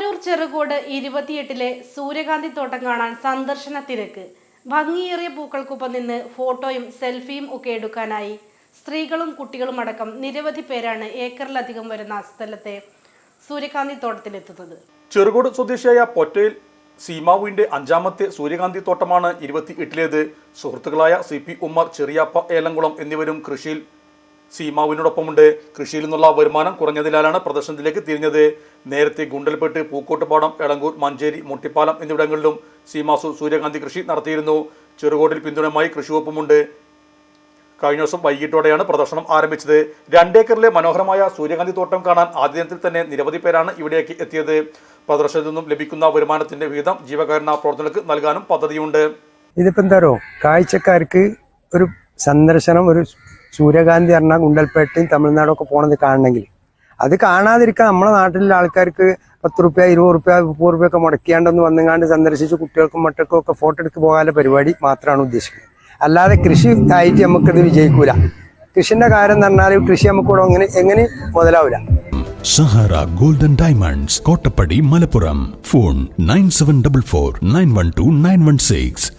തവനൂർ ചെറുകോട് 28-ലെ സൂര്യകാന്തി തോട്ടം കാണാൻ സന്ദർശന തിരക്ക്. ഭംഗിയേറിയ പൂക്കൾക്കൊപ്പം നിന്ന് ഫോട്ടോയും സെൽഫിയും ഒക്കെ എടുക്കാനായി സ്ത്രീകളും കുട്ടികളും അടക്കം നിരവധി പേരാണ് ഏക്കറിലധികം വരുന്ന സ്ഥലത്തെ സൂര്യകാന്തി തോട്ടത്തിലെത്തുന്നത്. ചെറുകോട് സ്വദേശിയായ പൊറ്റയിൽ സീമാവുവിന്റെ 5ാമത്തെ സൂര്യകാന്തി തോട്ടമാണ് 28-ലേത്. സുഹൃത്തുക്കളായ CP ഉമ്മർ, ചെറിയാപ്പ ഏലംകുളം എന്നിവരും കൃഷിയിൽ സീമാവിനോടൊപ്പമുണ്ട്. കൃഷിയിൽ നിന്നുള്ള വരുമാനം കുറഞ്ഞതിനാലാണ് പ്രദർശനത്തിലേക്ക് തിരിഞ്ഞത്. നേരത്തെ ഗുണ്ടൽപേട്ട്, പൂക്കോട്ടുപാടം, എളങ്കൂർ, മഞ്ചേരി, മുട്ടിപ്പാലം എന്നിവിടങ്ങളിലും സീമാസു സൂര്യകാന്തി കൃഷി നടത്തിയിരുന്നു. ചെറുകോടിൽ പിന്തുണയുമായി കൃഷിവകുപ്പുമുണ്ട്. കഴിഞ്ഞ ദിവസം വൈകിട്ടോടെയാണ് പ്രദർശനം ആരംഭിച്ചത്. 2 ഏക്കറിലെ മനോഹരമായ സൂര്യകാന്തി തോട്ടം കാണാൻ ആദ്യ ദിനത്തിൽ തന്നെ നിരവധി പേരാണ് ഇവിടേക്ക് എത്തിയത്. പ്രദർശനത്തിൽ നിന്നും ലഭിക്കുന്ന വരുമാനത്തിന്റെ വിഹിതം ജീവകാരുണ്യ പ്രവർത്തനങ്ങൾക്ക് നൽകാനും പദ്ധതിയുണ്ട്. ഇതിപ്പോ എന്താണോ കാഴ്ചക്കാർക്ക് ഒരു സന്ദർശനം, ഒരു സൂര്യകാന്തി പറഞ്ഞാൽ ഗുണ്ടൽപേട്ടയും തമിഴ്നാടൊക്കെ പോണത് കാണണമെങ്കിൽ അത് കാണാതിരിക്കാൻ നമ്മുടെ നാട്ടിലുള്ള ആൾക്കാർക്ക് 10 രൂപ, 20 രൂപ, 30 രൂപയൊക്കെ മുടക്കിയാണ്ടൊന്ന് വന്നുകാണ്ട് സന്ദർശിച്ച് കുട്ടികൾക്കും മറ്റൊക്കെ ഒക്കെ ഫോട്ടോ എടുത്ത് പോകാനുള്ള പരിപാടി മാത്രമാണ് ഉദ്ദേശിക്കുന്നത്. അല്ലാതെ കൃഷി ആയിട്ട് നമുക്കിത് വിജയിക്കൂല. കൃഷിന്റെ കാര്യം എന്ന് പറഞ്ഞാൽ കൃഷി നമുക്കിവിടെ എങ്ങനെ മുതലാവില്ല. Sahara golden diamonds, Kottappadi, Malappuram. Phone 9744 912 916.